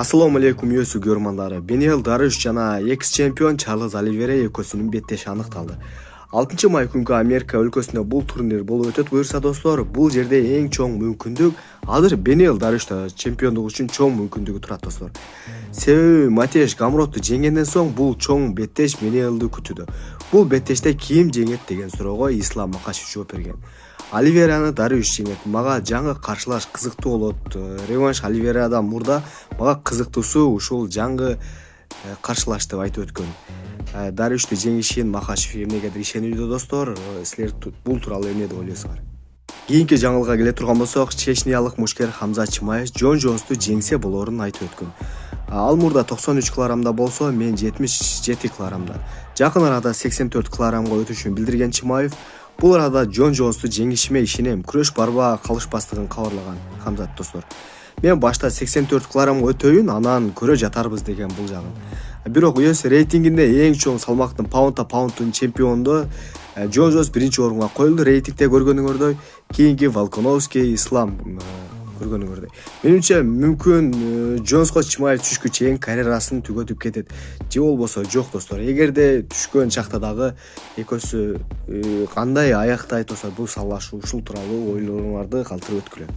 Assalomu alaykum UFC görmanlari. Beneil Dariush жана экс-чемпион Чарльз Оливейра экөөсүнүн беттеши аныкталды. 6-may күнгө Америка өлкөсүндө бул турнир болуп өтөт. Буюрса достор, бул жерде эң чоң мүмкүндүк азыр Beneil Dariushта чемпиондук үчүн чоң мүмкүндүгү турат достор. Себеби Матеш Гамротду жеңгенден соң бул чоң беттеш Beneilди күтүүдө. Бул беттеште ким жеңет деген суроого Ислам Макашев жооп берген. Оливейраны Дариуш жеңет. Мага жаңы каршылаш кызыктуу болот. Реванш Оливейрадан мурда мага кызыктуусу ушул жаңы каршылаш деп айтып өткөн. Дариушты жеңишин Макашев эмнегедир ишенүүдө достор. Силер бул тууралуу эмне деп ойлойсуңар? Кийинки жаңылыкка келе турган болсок, чечниялык мушкер Хамза Чимаев Джон Джонсту жеңсе болорун айтып өткөн. Ал мурда 93 килограммда болсо, мен 77 килограммда. Жакын арада 84 килограммга өтүшүн билдирген Чимаев бул арада Джон Джонсту жеңишиме ишенем. Күрөш барба калышпастыгын кабарлаган Хамзат достор. Мен башта 84 килограммга өтөйүн, анан көрө жатарбыз деген булжагын. Бирок UFC рейтингинде эң чоң салмактын паундтун чемпиону Джон Джонс биринчи орунга коюлду. Рейтингде көргөнүңөрдөй, кийинки Волкановский, Ислам көргөнүңөрдөй. Менимче мүмкүн Джонско Чимаев түшкү чейин карьерасын түгөтүп кетет. Же болбосо жок достор. Эгерде түшкөн чакта дагы экөөсү кандай аяктайт болсо бул саллашуу ушул тууралуу ойлоруңарды калтырып өткүлө.